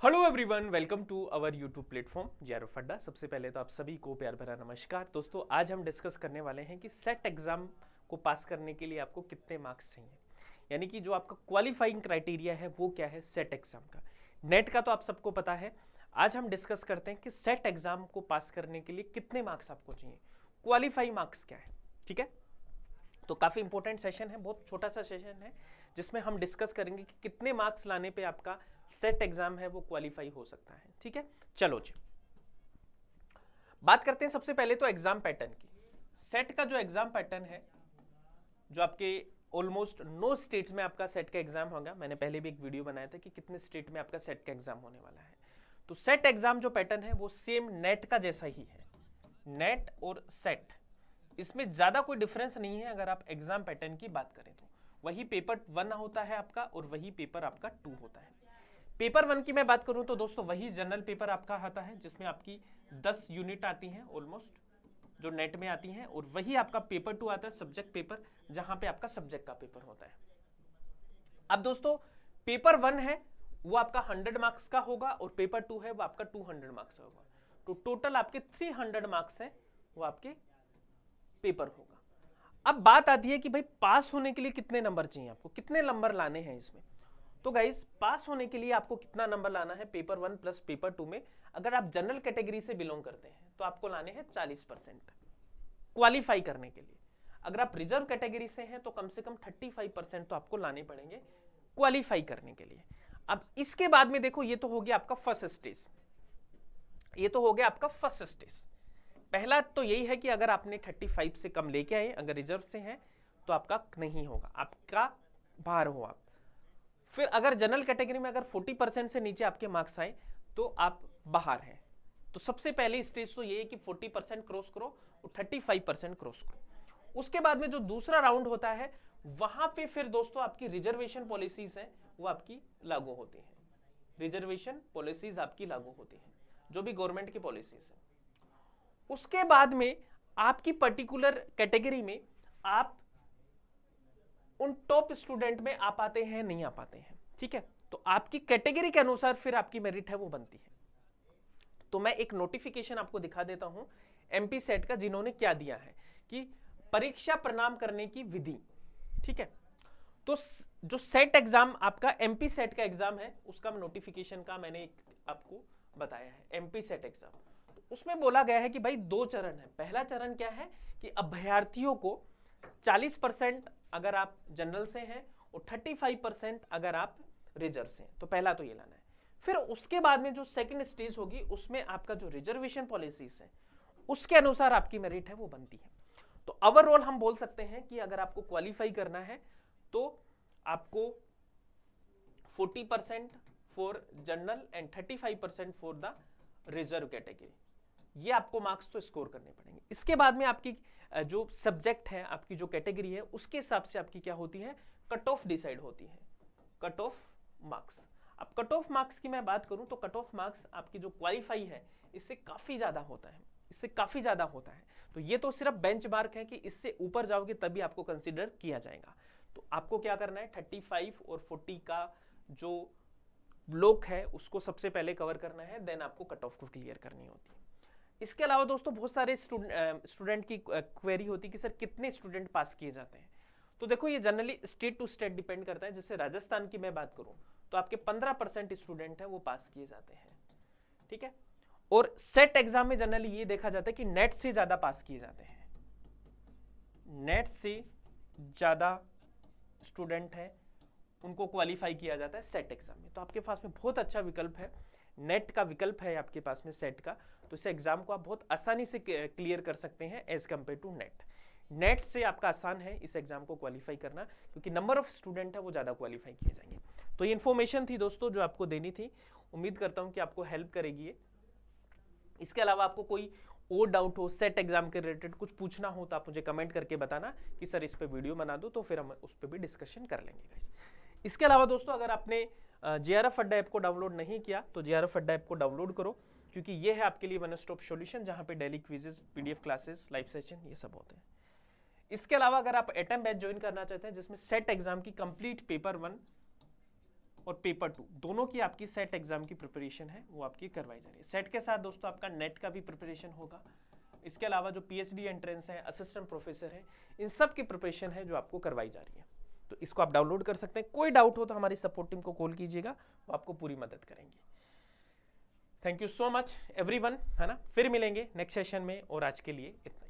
Hello everyone, welcome to our YouTube platform JRF अड्डा। सबसे पहले तो आप सभी को प्यार भरा नमस्कार। दोस्तों, आज हम डिस्कस करने वाले हैं कि सेट एग्जाम को पास करने के लिए आपको कितने मार्क्स चाहिए, यानी कि जो आपका क्वालिफाइंग क्राइटेरिया है वो क्या है सेट एग्जाम का। नेट का तो आप सबको पता है। आज हम डिस्कस करते हैं कि सेट एग्जाम को पास करने के लिए कितने मार्क्स आपको चाहिए, क्वालिफाई मार्क्स क्या है। ठीक है, तो काफ़ी इंपॉर्टेंट सेशन है, बहुत छोटा सा सेशन है जिसमें हम डिस्कस करेंगे कि कितने मार्क्स लाने पे आपका सेट एग्जाम है वो क्वालिफाई हो सकता है। ठीक है, चलो जी बात करते हैं सबसे पहले तो एग्जाम पैटर्न की। सेट का जो एग्जाम पैटर्न है, जो आपके ऑलमोस्ट 9 स्टेट्स में आपका सेट का एग्जाम होगा। मैंने पहले भी एक वीडियो बनाया था कि कितने स्टेट में आपका सेट का एग्जाम होने वाला है। तो सेट एग्जाम जो पैटर्न है वो सेम नेट का जैसा ही है। नेट और सेट, इसमें ज्यादा कोई डिफरेंस नहीं है। अगर आप एग्जाम पैटर्न की बात करें तो वही पेपर 1 होता है आपका और वही पेपर आपका 2 होता है। पेपर 1 की मैं बात करूं तो दोस्तों वही जनरल पेपर आपका आता है जिसमें आपकी 10 यूनिट आती हैं ऑलमोस्ट, जो नेट में आती हैं, और वही आपका पेपर 2 आता है सब्जेक्ट पेपर, जहां पे आपका सब्जेक्ट का पेपर होता है। अब दोस्तों पेपर 1 है वो आपका 100 मार्क्स का होगा और पेपर 2 है वो आपका 200 मार्क्स का होगा। तो टोटल आपके 300 मार्क्स है वो आपके पेपर होगा। अब बात आती है कि भाई पास होने के लिए कितने नंबर चाहिए, आपको कितने नंबर लाने हैं इसमें। तो गाइज पास होने के लिए आपको कितना नंबर लाना है पेपर 1 प्लस पेपर 2 में। अगर आप जनरल कैटेगरी से बिलोंग करते हैं तो आपको लाने हैं 40% क्वालिफाई करने के लिए। अगर आप रिजर्व कैटेगरी से हैं तो कम से कम 35% तो आपको लाने पड़ेंगे क्वालिफाई करने के लिए। अब इसके बाद में देखो, ये तो हो गया आपका फर्स्ट स्टेज, ये तो हो गया आपका फर्स्ट स्टेज। पहला तो यही है कि अगर आपने 35 से कम लेके आए, अगर रिजर्व से हैं तो आपका नहीं होगा, आपका बाहर हो आप। फिर अगर जनरल कैटेगरी में अगर 40% से नीचे आपके मार्क्स आए तो आप बाहर हैं। तो सबसे पहली स्टेज तो ये है कि 40% क्रॉस करो और 35% क्रॉस करो। उसके बाद में जो दूसरा राउंड होता है वहां पे फिर दोस्तों आपकी रिजर्वेशन पॉलिसीज है वो आपकी लागू होती है। रिजर्वेशन पॉलिसीज आपकी लागू होती है, जो भी गवर्नमेंट की पॉलिसीज है। उसके बाद में आपकी पर्टिकुलर कैटेगरी में आप उन टॉप स्टूडेंट में आ पाते हैं नहीं आ पाते हैं। ठीक है, तो आपकी कैटेगरी के अनुसार फिर आपकी मेरिट है वो बनती है। तो मैं एक नोटिफिकेशन आपको दिखा देता हूं एमपी सेट का, जिन्होंने क्या दिया है कि परीक्षा प्रणाम करने की विधि। ठीक है, तो जो सेट एग्जाम आपका एमपी सेट का एग्जाम है उसका नोटिफिकेशन का मैंने आपको बताया है, एमपी सेट एग्जाम। उसमें बोला गया है कि भाई 2 चरण है। पहला चरण क्या है कि अभ्यर्थियों को 40% अगर आप जनरल से हैं और 35% अगर आप रिजर्व से हैं, तो पहला तो ये लाना है। फिर उसके बाद में जो सेकंड स्टेज होगी उसमें आपका जो रिजर्वेशन पॉलिसीज है उसके अनुसार आपकी मेरिट है वो बनती है। तो ओवरऑल हम बोल सकते हैं कि अगर आपको क्वालिफाई करना है तो आपको 40% for general and 35% for the reserve category, ये आपको मार्क्स तो स्कोर करने पड़ेंगे। इसके बाद में आपकी जो सब्जेक्ट है, आपकी जो कैटेगरी है उसके हिसाब से आपकी क्या होती है, कट ऑफ डिसाइड होती है, कट ऑफ मार्क्स। अब कट ऑफ मार्क्स की मैं बात करूं तो कट ऑफ मार्क्स आपकी जो क्वालिफाई है इससे काफी ज्यादा होता है, इससे काफी ज्यादा होता है। तो ये तो सिर्फ बेंचमार्क है कि इससे ऊपर जाओगे तभी आपको कंसीडर किया जाएगा। तो आपको क्या करना है, 35 और 40 का जो ब्लॉक है उसको सबसे पहले कवर करना है, देन आपको कट ऑफ को क्लियर करनी होती है। इसके अलावा दोस्तों बहुत सारे स्टूडेंट की क्वेरी होती है कि सर कितने स्टूडेंट पास किए जाते हैं। तो देखो ये generally state to state depend करता है। जैसे राजस्थान की मैं बात करूं तो आपके 15% स्टूडेंट है वो पास किए जाते हैं। ठीक है, और सेट एग्जाम में जनरली ये देखा जाता है कि नेट से ज्यादा पास किए जाते हैं, नेट से ज्यादा स्टूडेंट है उनको क्वालिफाई किया जाता है सेट एग्जाम में। तो आपके पास में बहुत अच्छा विकल्प है, नेट का विकल्प है आपके पास में सेट का। तो इस एग्जाम को आप बहुत आसानी से क्लियर कर सकते हैं as compare to net. Net से आपका आसान है इस एग्जाम को क्वालिफाई करना, क्योंकि नंबर ऑफ स्टूडेंट है वो ज्यादा क्वालिफाई किए जाएंगे। तो ये इन्फॉर्मेशन थी दोस्तों जो आपको देनी थी, उम्मीद करता हूं कि आपको हेल्प करेगी ये। इसके अलावा आपको कोई और डाउट हो सेट एग्जाम के रिलेटेड, कुछ पूछना हो तो आप मुझे कमेंट करके बताना कि सर इस पे वीडियो बना दो, तो फिर हम उस पर भी डिस्कशन कर लेंगे। इसके अलावा दोस्तों अगर आपने जेआरएफ अड्डा ऐप को डाउनलोड नहीं किया तो जेआरएफ अड्डा ऐप को डाउनलोड करो, क्योंकि ये है आपके लिए वन स्टॉप सॉल्यूशन, जहां पे daily quizzes, PDF classes, live session ये सब होते हैं। इसके अलावा अगर आप एटम बैच ज्वाइन करना चाहते हैं जिसमें सेट एग्जाम की कंप्लीट पेपर 1 और पेपर 2 दोनों की आपकी सेट एग्जाम की प्रिपरेशन है वो आपकी करवाई जा रही है। सेट के साथ दोस्तों आपका नेट का भी प्रिपरेशन होगा। इसके अलावा जो पीएचडी एंट्रेंस है, असिस्टेंट प्रोफेसर है, इन सब की प्रिपरेशन है जो आपको करवाई जा रही है। तो इसको आप डाउनलोड कर सकते हैं। कोई डाउट हो तो हमारी सपोर्ट टीम को कॉल कीजिएगा, वो आपको पूरी मदद करेंगे। Thank you so much everyone, है ना। फिर मिलेंगे नेक्स्ट सेशन में, और आज के लिए इतना।